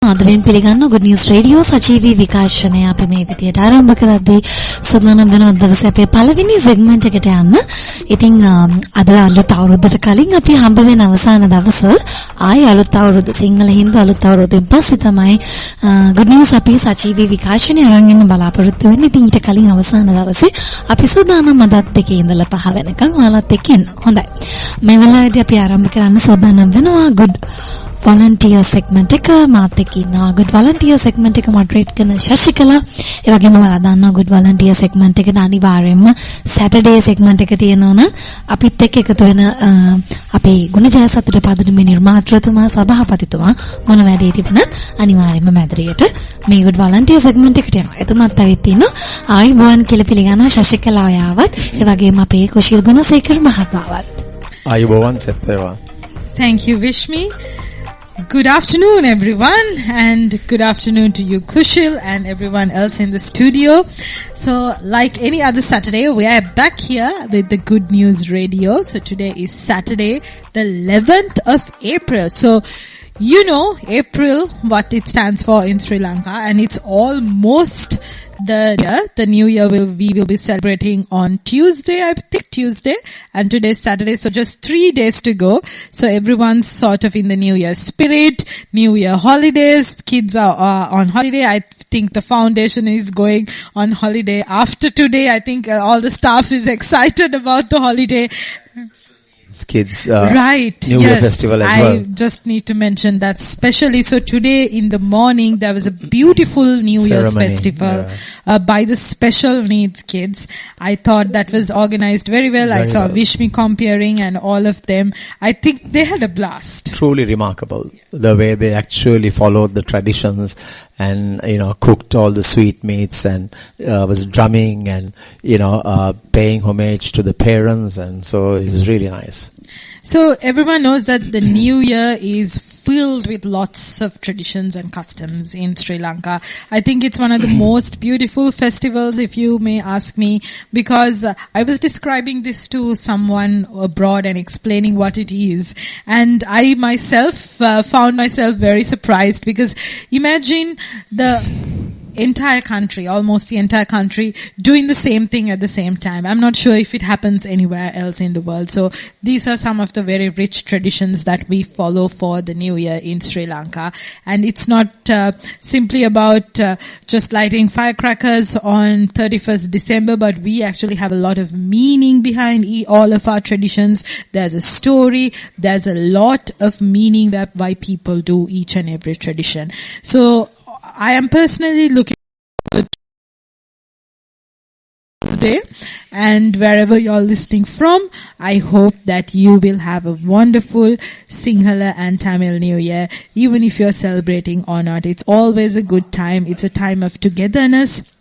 ආදරයෙන් පිළිගන්න Good News Radio සජීවී විකාශනය අපි මේ විදියට ආරම්භ කරද්දී සූදානම් වෙන දවසේ අපේ පළවෙනි සෙග්මන්ට් එකට යන්න. ඉතින් අද අලුත් අවුරුද්දට කලින් අපි හම්බ වෙන අවසාන දවස ආයි අලුත් අවුරුද්ද සිංහල හින්දු අලුත් අවුරුද්දෙන් පස්සේ තමයි Good News අපි සජීවී විකාශනය අරන් යන්න බලාපොරොත්තු වෙන්නේ. ඉතින් ඊට කලින් අවසාන දවසේ අපි සූදානම් අදත් එකේ ඉඳලා 5 වෙනකන් ඔයාලත් එක්ක ඉන්න. හොඳයි. මේ වෙලාවේදී අපි ආරම්භ කරන්න සූදානම් වෙනවා Good Volunteer segment එක මාත් එක්ක ඉන්නවා. Good Volunteer segment එක moderate කරන ශශිකලා. ඒ වගේම ඔයාලා දන්නවා Good Volunteer segment එකට අනිවාර්යයෙන්ම Saturday segment එක තියෙනවා නම් අපිත් එක්ක එකතු වෙන අපේ ගුණජයසතුට පදනමේ නිර්මාතෘතුමා සභාපතිතුමා මොන වැඩේ තිබුණත් අනිවාර්යයෙන්ම මැදිරියට මේ Good Volunteer segment එකට යනවා. එතුමාත් ඇවිත් ඉන්නවා. ආයිබෝන් කියලා පිළිගන්නවා ශශිකලා ඔයාවත්. ඒ වගේම අපේ කුෂිල් Gunasekara මහත්මයාවත්. ආයිබෝන් සත්‍යවා. Thank you, Vishmi. Good afternoon, everyone, and good afternoon to you, Kushil, and everyone else in the studio. So, like any other Saturday, we are back here with the Good News Radio. So, today is Saturday, the 11th of April. So, you know, April, what it stands for in Sri Lanka, and it's almost the new year we will be celebrating on Tuesday, I think Tuesday, and today's Saturday, so just 3 days to go. So everyone's sort of in the new year spirit, new year holidays, kids are on holiday. I think the foundation is going on holiday after today. I think all the staff is excited about the holiday. Kids right, New Year festival as well. I just need to mention that specially. So today in the morning there was a beautiful New Year's festival by the special needs kids. I thought that was organized very well. I saw Vishmi comparing and all of them. I think they had a blast. Truly remarkable the way they actually followed the traditions and cooked all the sweet meats and was drumming and paying homage to the parents, and so it was really nice. So everyone knows that the new year is filled with lots of traditions and customs in Sri Lanka. I think it's one of the most beautiful festivals, if you may ask me, because I was describing this to someone abroad and explaining what it is, and I myself found myself very surprised, because imagine the entire country, almost the entire country, doing the same thing at the same time. I'm not sure if it happens anywhere else in the world. So these are some of the very rich traditions that we follow for the new year in Sri Lanka. And it's not simply about just lighting firecrackers on 31st December, but we actually have a lot of meaning behind all of our traditions. There's a story, there's a lot of meaning that why people do each and every tradition. So I am personally looking forward to Tuesday, and wherever you're listening from, I hope that you will have a wonderful Sinhala and Tamil New Year, even if you're celebrating or not. It's always a good time. It's a time of togetherness.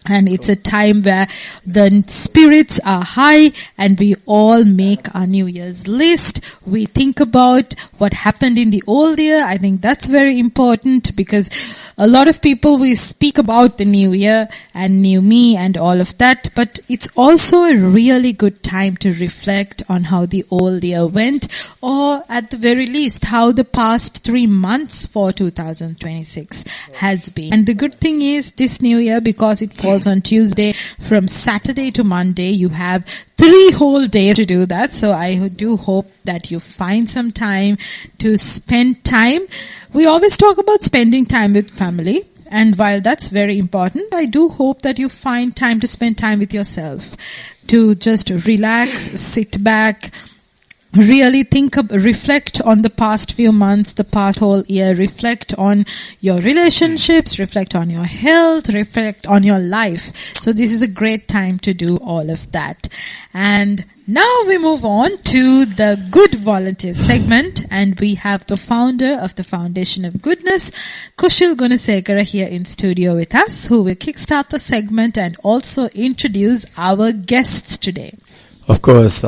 And it's a time where the spirits are high and we all make our New Year's list. We think about what happened in the old year. I think that's very important, because a lot of people, we speak about the new year and new me and all of that, but it's also a really good time to reflect on how the old year went, or at the very least how the past 3 months for 2026 has been. And the good thing is this new year, because it falls on Tuesday, from Saturday to Monday, you have 3 whole days to do that. So I do hope that you find some time to spend time. We always talk about spending time with family, and while that's very important, I do hope that you find time to spend time with yourself, to just relax, sit back, really reflect on the past few months, the past whole year, reflect on your relationships, reflect on your health, reflect on your life. So this is a great time to do all of that. And now we move on to the Good Volunteer segment, and we have the founder of the Foundation of Goodness, Kushil Gunasekara, here in studio with us, who will kickstart the segment and also introduce our guests today. Of course,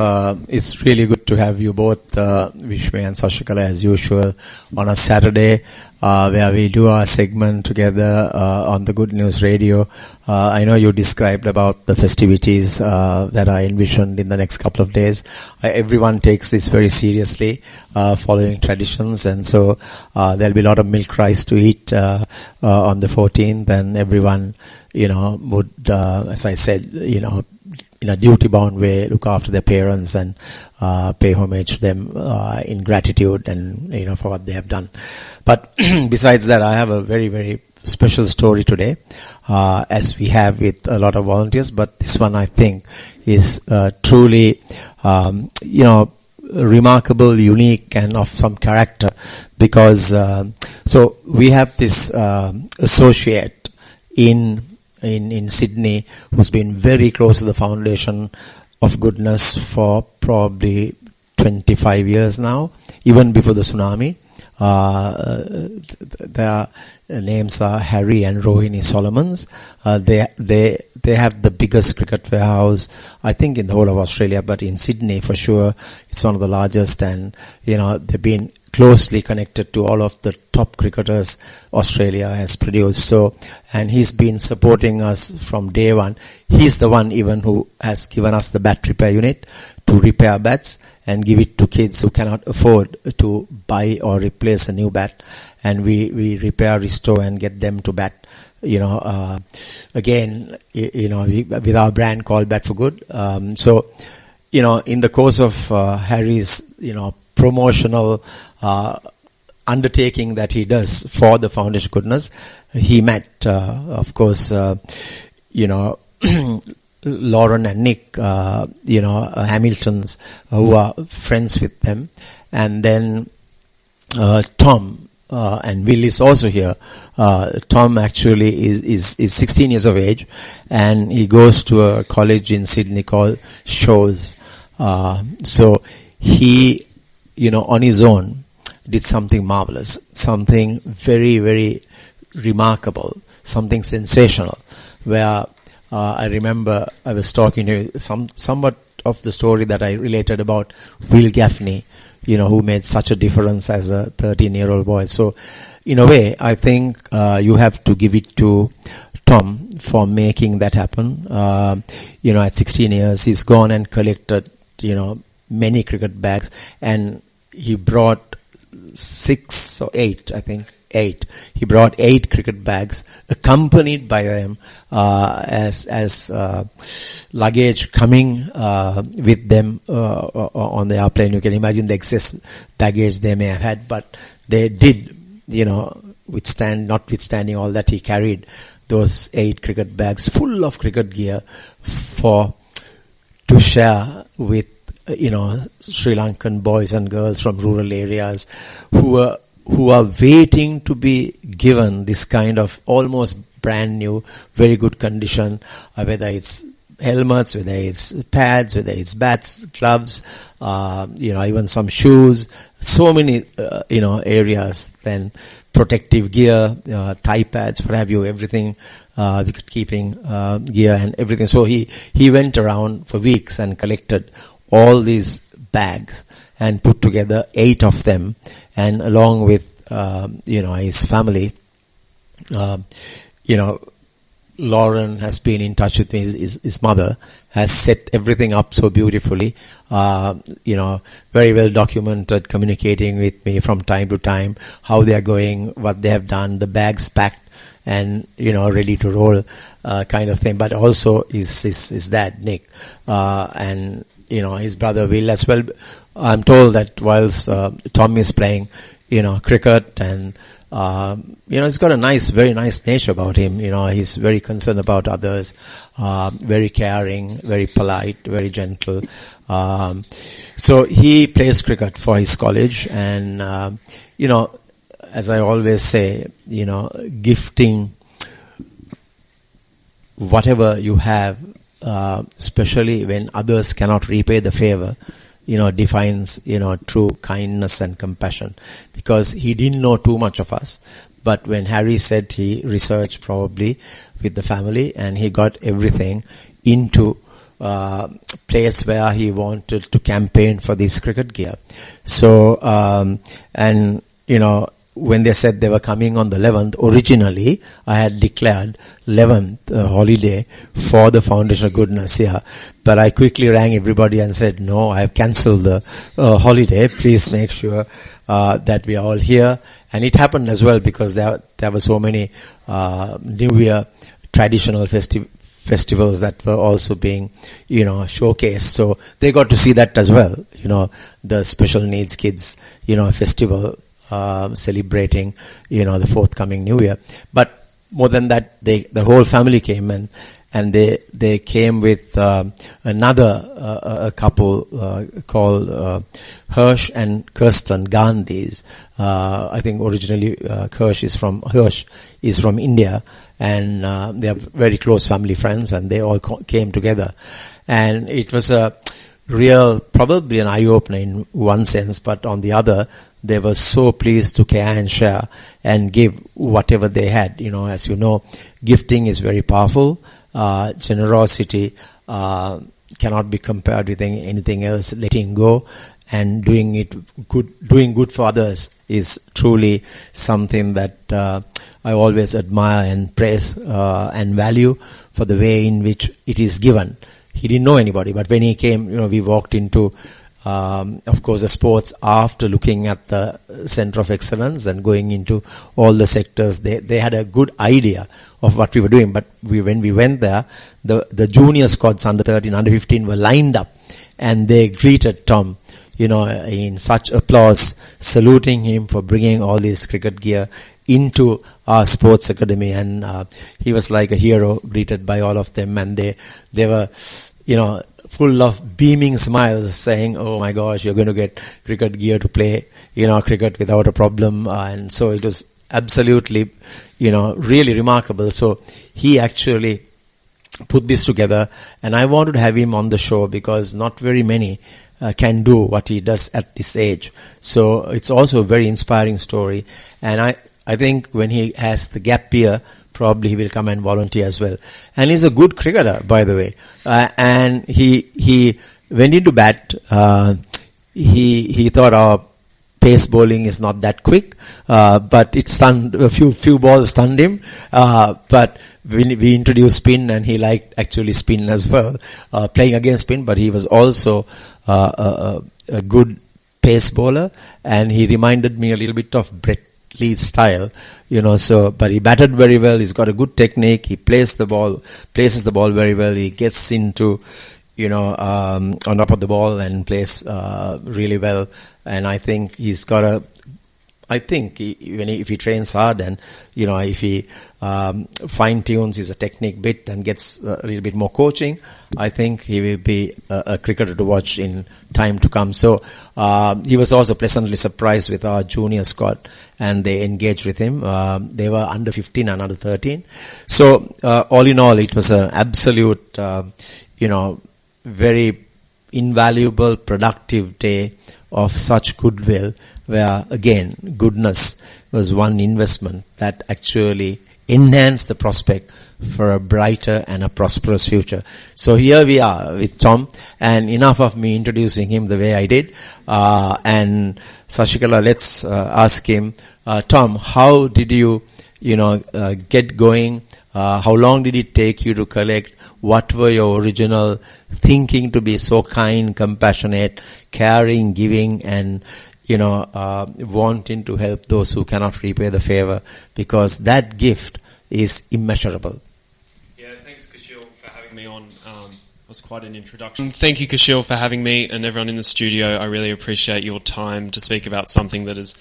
it's really good to have you both, Vishmi and Sashikala, as usual, on a Saturday. where we do our segment together on the Good News Radio. I know you described about the festivities that are envisioned in the next couple of days. Everyone takes this very seriously, following traditions, and so there'll be a lot of milk rice to eat on the 14th, and everyone, would, as I said, in a duty-bound way, look after their parents and pay homage to them in gratitude and for what they have done. But besides that, I have a very, very special story today, as we have with a lot of volunteers. But this one, I think, is truly, remarkable, unique, and of some character, because so we have this associate in Sydney who's been very close to the Foundation of Goodness for probably 25 years now, even before the tsunami. Their names are Harry and Rohini Solomons. They have the biggest cricket warehouse, I think, in the whole of Australia, but in Sydney for sure it's one of the largest, and they've been closely connected to all of the top cricketers Australia has produced. So, and he's been supporting us from day one. He's the one even who has given us the bat repair unit to repair bats and give it to kids who cannot afford to buy or replace a new bat. And we repair, restore, and get them to bat. Again, with our brand called Bat for Good. So, in the course of Harry's, promotional undertaking that he does for the Foundation Goodness, he met, of course, Lauren and Nick, Hamiltons, who are friends with them, and then Tom. And Will is also here. Tom actually is 16 years of age, and he goes to a college in Sydney called Shores. So he, on his own, did something marvelous, something very, very remarkable, something sensational, where I remember I was talking to you somewhat of the story that I related about Will Gaffney, who made such a difference as a 13-year-old boy. So, in a way, I think you have to give it to Tom for making that happen. At 16 years, he's gone and collected, many cricket bags, and he brought 6 or 8, I think. 8. He brought 8 cricket bags, accompanied by them as luggage coming with them on the airplane. You can imagine the excess baggage they may have had, but they did, notwithstanding all that, he carried those 8 cricket bags full of cricket gear to share with Sri Lankan boys and girls from rural areas who are waiting to be given this kind of almost brand new, very good condition, whether it's helmets, whether it's pads, whether it's bats, gloves, even some shoes, so many, areas, then protective gear, thigh pads, what have you, everything, wicket-keeping gear and everything. So he went around for weeks and collected all these bags and put together 8 of them, and along with his family, Lauren has been in touch with me. His mother has set everything up so beautifully, very well documented, communicating with me from time to time, how they are going, what they have done, the bags packed and, ready to roll, kind of thing. But also his dad, Nick, and, his brother Will as well. I'm told that whilst Tom is playing, cricket, and he's got a very nice nature about him. He's very concerned about others, very caring, very polite, very gentle. So he plays cricket for his college, and as I always say, gifting whatever you have, especially when others cannot repay the favor, defines, true kindness and compassion. Because he didn't know too much of us, but when Harry said he researched probably with the family, and he got everything into place where he wanted to campaign for this cricket gear. So, when they said they were coming on the 11th, originally I had declared 11th holiday for the Foundation of Goodness here. But I quickly rang everybody and said, no, I have cancelled the holiday. Please make sure that we are all here. And it happened as well because there were so many New Year traditional festivals that were also being, showcased. So they got to see that as well, the special needs kids, festival celebrating, the forthcoming New Year. But more than that, the whole family came and they came with another a couple called Hirsch and Kirsten Gandhis. I think originally Hirsch is from India, and they are very close family friends, and they all came together, and it was a probably an eye-opener in one sense, but on the other, they were so pleased to care and share and give whatever they had. As you know, gifting is very powerful. Generosity cannot be compared with anything else. Letting go and doing good for others is truly something that I always admire and praise and value for the way in which it is given. He didn't know anybody, but when he came, we walked into, of course, the sports after looking at the Center of Excellence and going into all the sectors. They had a good idea of what we were doing, but when we went there, the junior squads, under 13, under 15 were lined up, and they greeted Tom, in such applause, saluting him for bringing all this cricket gear into our sports academy, and he was like a hero, greeted by all of them, and they were, full of beaming smiles, saying, "Oh my gosh, you're going to get cricket gear to play, cricket without a problem." And so it was absolutely, really remarkable. So he actually put this together, and I wanted to have him on the show because not very many can do what he does at this age. So it's also a very inspiring story, and I think when he has the gap year, probably he will come and volunteer as well. And he's a good cricketer, by the way. And he went into bat. He thought our pace bowling is not that quick, but it stunned a few balls stunned him. But we introduced spin, and he liked actually spin as well, playing against spin. But he was also a good pace bowler, and he reminded me a little bit of Brett Lee's style, but he batted very well. He's got a good technique. He places the ball very well. He gets into, on top of the ball and plays, really well. And I think he's got if he trains hard and, if he, fine tunes his technique bit and gets a little bit more coaching, I think he will be a cricketer to watch in time to come. So, he was also pleasantly surprised with our junior squad, and they engaged with him. They were under 15 and under 13. So, all in all, it was an absolute, very invaluable, productive day of such goodwill, where again, goodness was one investment that actually enhanced the prospect for a brighter and a prosperous future. So here we are with Tom, and enough of me introducing him the way I did. And Sashikala, let's ask him, Tom, how did you, get going? How long did it take you to collect? What were your original thinking to be so kind, compassionate, caring, giving, and wanting to help those who cannot repay the favor? Because that gift is immeasurable. Yeah, thanks, Kashil, for having me on. It was quite an introduction. Thank you, Kashil, for having me, and everyone in the studio. I really appreciate your time to speak about something that has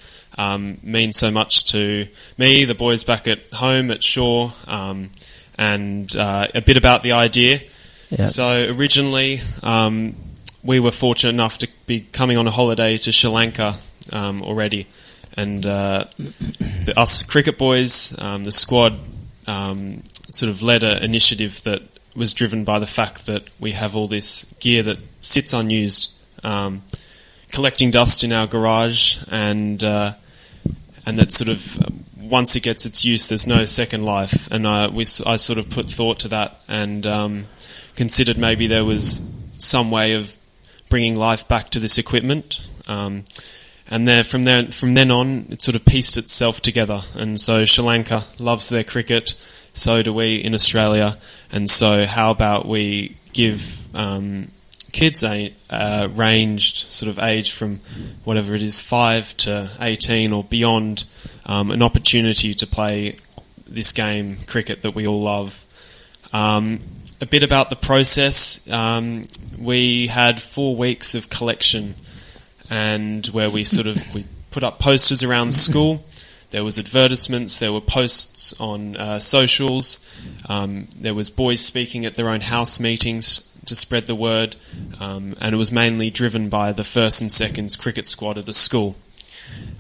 means so much to me, the boys back at home at Shore, and a bit about the idea. Yeah. So originally, we were fortunate enough to be coming on a holiday to Sri Lanka already, and us cricket boys, the squad, sort of led an initiative that was driven by the fact that we have all this gear that sits unused, collecting dust in our garage, and that sort of once it gets its use, there's no second life. And I sort of put thought to that and considered maybe there was some way of bringing life back to this equipment. And And from then on, it sort of pieced itself together. And so Sri Lanka loves their cricket, so do we in Australia. And so how about we give kids a ranged sort of age from whatever it is, 5 to 18 or beyond, an opportunity to play this game, cricket, that we all love. A bit about the process. We had 4 weeks of collection, and where we put up posters around school. There was advertisements, there were posts on socials, there was boys speaking at their own house meetings to spread the word, and it was mainly driven by the first and seconds cricket squad of the school.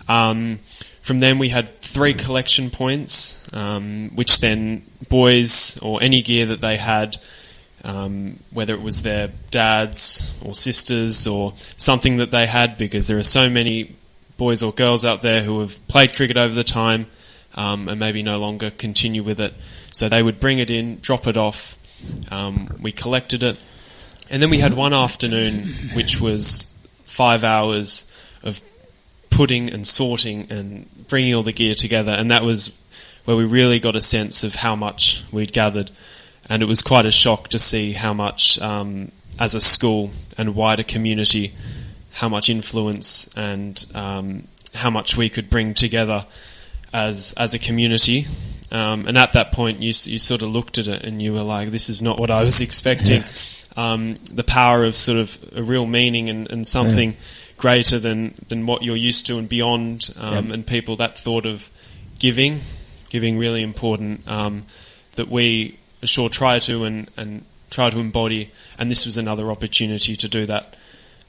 From then we had 3 collection points, which then boys or any gear that they had, whether it was their dads or sisters or something that they had, because there are so many boys or girls out there who have played cricket over the time and maybe no longer continue with it. So they would bring it in, drop it off, we collected it, and then we had one afternoon which was 5 hours of putting and sorting and bringing all the gear together, and that was where we really got a sense of how much we'd gathered. And it was quite a shock to see how much, as a school and wider community, how much influence and how much we could bring together as a community. And at that point, you sort of looked at it and you were like, this is not what I was expecting. The power of sort of a real meaning and something greater than what you're used to and beyond, and people, that thought of giving really important, that we sure try to and try to embody, and this was another opportunity to do that.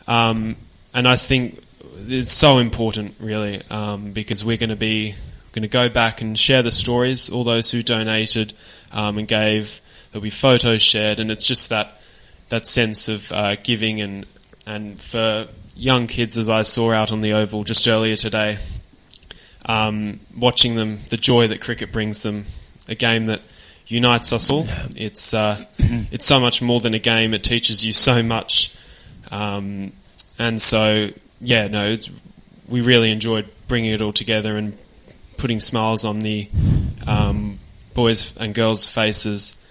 And I think it's so important, really, because we're going to go back and share the stories, all those who donated and gave. There'll be photos shared, and it's just that sense of giving, and for young kids, as I saw out on the Oval just earlier today, watching them, the joy that cricket brings them, a game that unites us all. It's so much more than a game. It teaches you so much, and so we really enjoyed bringing it all together and putting smiles on the boys and girls' faces,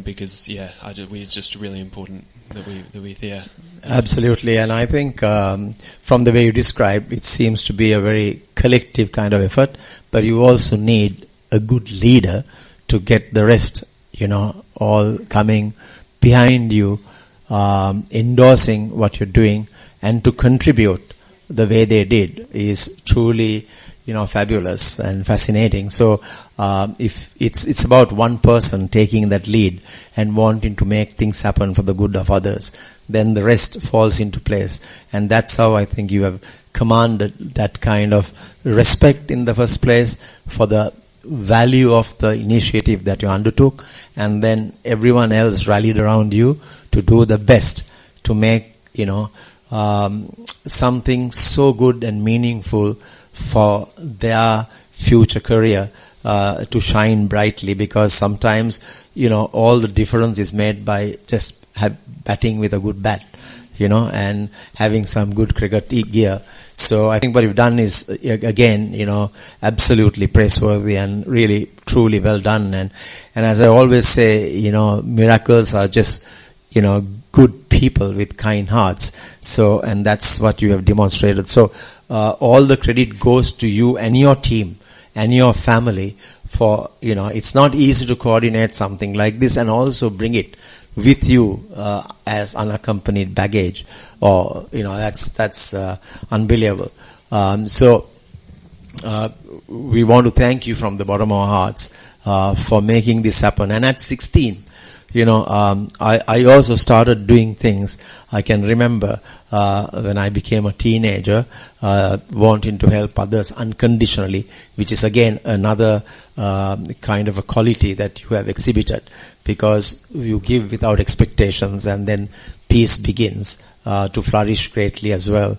because we're just really important that we're there. Absolutely, and I think from the way you described, it seems to be a very collective kind of effort, but you also need a good leader to get the rest, all coming behind you, endorsing what you're doing, and to contribute the way they did is truly, fabulous and fascinating. So, if it's about one person taking that lead and wanting to make things happen for the good of others, then the rest falls into place. And that's how I think you have commanded that kind of respect in the first place for the value of the initiative that you undertook, and then everyone else rallied around you to do the best to make, something so good and meaningful for their future career to shine brightly, because sometimes, all the difference is made by just batting with a good bat, and having some good cricket gear. So I think what you've done is, again, absolutely praiseworthy and really, truly well done. And as I always say, miracles are just, good people with kind hearts. So, and that's what you have demonstrated. So, all the credit goes to you and your team and your family for, it's not easy to coordinate something like this and also bring it with you as unaccompanied baggage, or that's unbelievable. So we want to thank you from the bottom of our hearts for making this happen. And at 16, I also started doing things. I can remember when I became a teenager, wanting to help others unconditionally, which is again another kind of a quality that you have exhibited, because you give without expectations, and then peace begins to flourish greatly as well.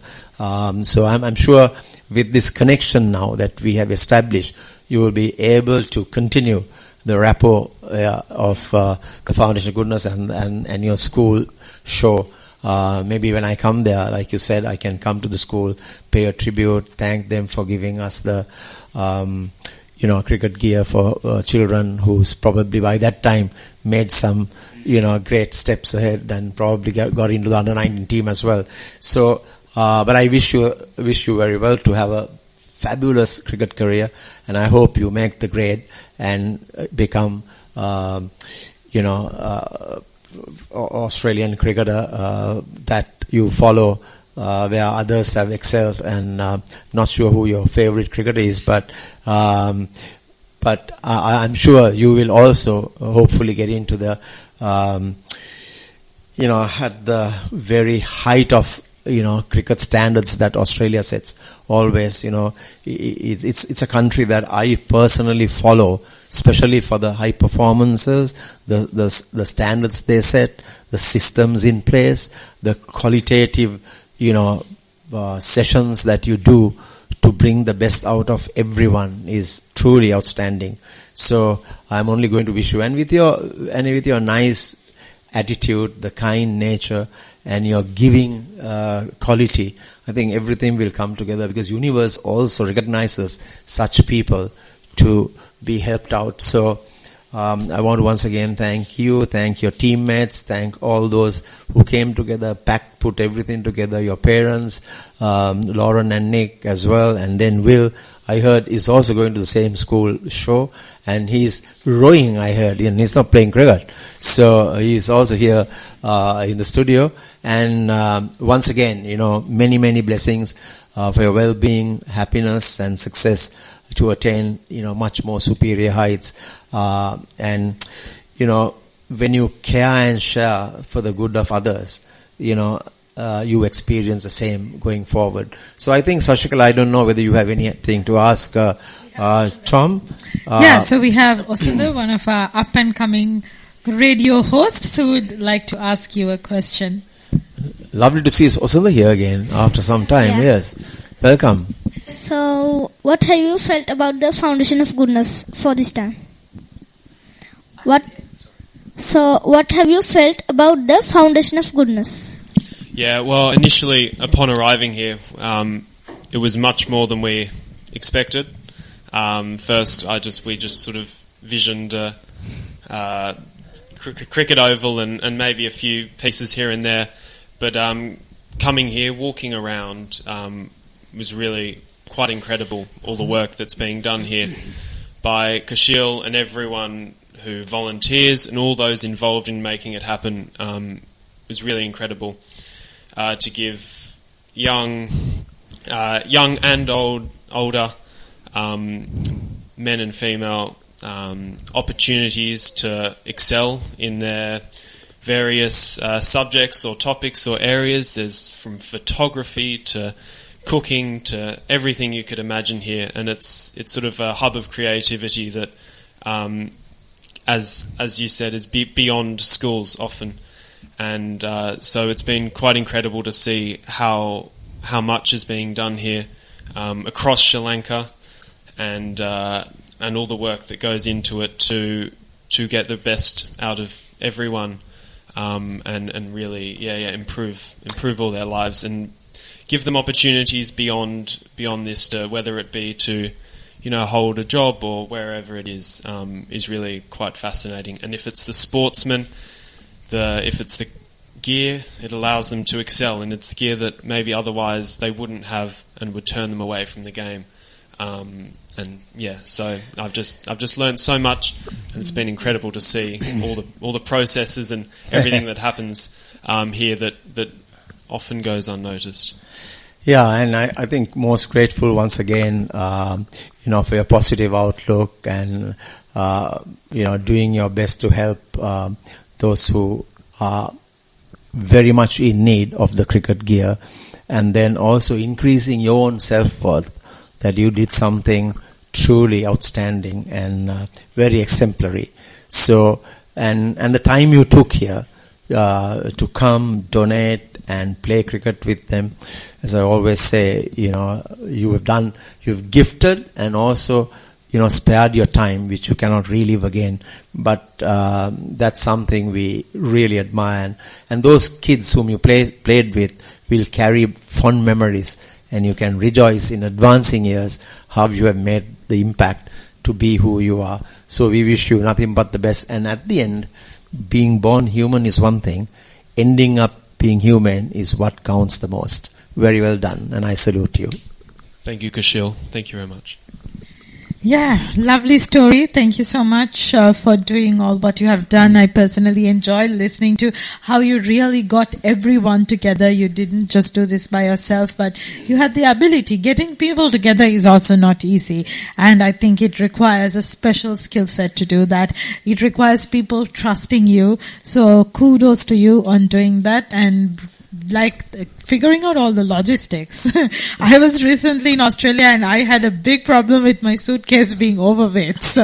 So I'm sure with this connection now that we have established, you will be able to continue the rapport of the Foundation of Goodness and your school show maybe when I come there, like you said, I can come to the school, pay a tribute, thank them for giving us the, cricket gear for children who's probably by that time made some, great steps ahead and probably got into the under-19 team as well. So, but I wish you very well to have a fabulous cricket career, and I hope you make the grade and become, Australian cricketer that you follow, where others have excelled, and not sure who your favorite cricketer is, but I'm sure you will also hopefully get into the, at the very height of, cricket standards that Australia sets. Always, it's a country that I personally follow, especially for the high performances, the standards they set, the systems in place, the qualitative, sessions that you do to bring the best out of everyone is truly outstanding. So I'm only going to wish you, and with your nice attitude, the kind nature, and your giving quality, I think everything will come together, because universe also recognizes such people to be helped out. So I want to once again thank you, thank your teammates, thank all those who came together, put everything together, your parents, Lauren and Nick as well, and then Will, I heard, is also going to the same school show, and he's rowing, I heard, and he's not playing cricket. So he's also here in the studio. And once again, many, many blessings for your well-being, happiness and success to attain, much more superior heights. And when you care and share for the good of others, you experience the same going forward. So I think, Sashikala, I don't know whether you have anything to ask Tom. So we have Osunda, one of our up-and-coming radio hosts, who would like to ask you a question. Lovely to see Osunda here again after some time. Yeah. Yes. Welcome. So, what have you felt about the Foundation of Goodness for this time? What have you felt about the Foundation of Goodness? Yeah, well, initially, upon arriving here, it was much more than we expected. First, we just sort of visioned a cricket oval and maybe a few pieces here and there. But coming here, walking around, was really quite incredible, all the work that's being done here by Kashil and everyone who volunteers and all those involved in making it happen. Was really incredible to give young and older men and female opportunities to excel in their various subjects or topics or areas. There's from photography to cooking to everything you could imagine here, and it's sort of a hub of creativity that, as you said, is beyond schools often. And so it's been quite incredible to see how much is being done here across Sri Lanka, and all the work that goes into it to get the best out of everyone, and really improve all their lives and give them opportunities beyond this, to whether it be to hold a job or wherever it is really quite fascinating. And if it's the sportsman, if it's the gear, it allows them to excel, and it's gear that maybe otherwise they wouldn't have and would turn them away from the game. So I've just learned so much, and it's been incredible to see all the processes and everything that happens here that often goes unnoticed. Yeah, and I think most grateful once again, for your positive outlook and doing your best to help those who are very much in need of the cricket gear, and then also increasing your own self-worth, that you did something truly outstanding and very exemplary. So, and the time you took here to come, donate, and play cricket with them, as I always say, you've gifted and also, spared your time, which you cannot relive again. But that's something we really admire. And those kids whom you played with will carry fond memories, and you can rejoice in advancing years how you have made the impact to be who you are. So we wish you nothing but the best. And at the end, being born human is one thing. Ending up being human is what counts the most. Very well done, and I salute you. Thank you, Kashil. Thank you very much. Yeah, lovely story. Thank you so much for doing all what you have done. I personally enjoyed listening to how you really got everyone together. You didn't just do this by yourself, but you had the ability. Getting people together is also not easy, and I think it requires a special skill set to do that. It requires people trusting you. So kudos to you on doing that, and figuring out all the logistics. I was recently in Australia and I had a big problem with my suitcase being overweight. So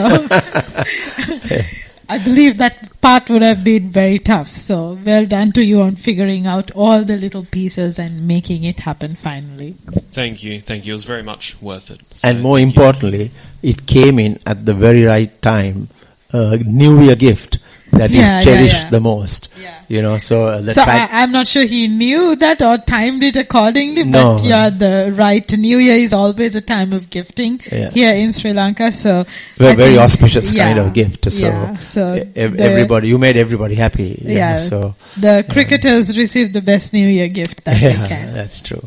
I believe that part would have been very tough. So well done to you on figuring out all the little pieces and making it happen finally. Thank you. Thank you. It was very much worth it. So And more importantly, it came in at the very right time. A New Year gift that is cherished the most. Yeah. So I'm not sure he knew that or timed it accordingly, but the right. New Year is always a time of gifting here in Sri Lanka. So very auspicious kind of gift. So, everybody, you made everybody happy. So the cricketers received the best New Year gift that they can. That's true.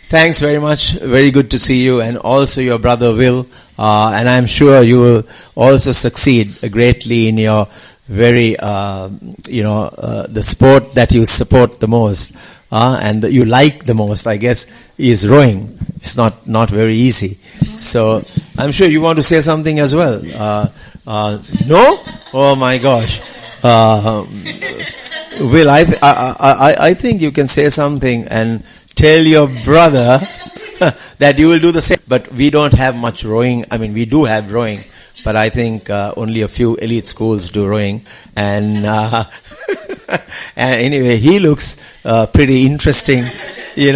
Thanks very much. Very good to see you, and also your brother Will. And I'm sure you will also succeed greatly in your very, the sport that you support the most, and that you like the most, I guess, is rowing. It's not very easy. So I'm sure you want to say something as well. No? Oh my gosh. Will, I think you can say something and tell your brother that you will do the same. But we don't have much rowing. I mean, we do have rowing, but I think only a few elite schools do rowing. And and anyway, he looks pretty interesting. He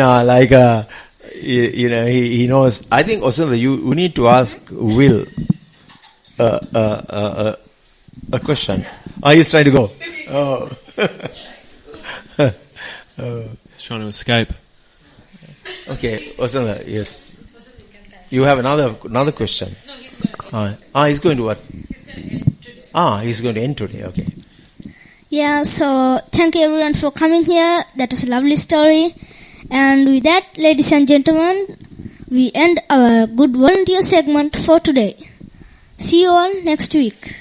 knows. I think also you need to ask Will a question. He's trying to go. He's trying to escape. Okay, Osanda, yes. You have another question. No, he's going to what? He's going to end today. Okay. Yeah, so thank you everyone for coming here. That was a lovely story. And with that, ladies and gentlemen, we end our good volunteer segment for today. See you all next week.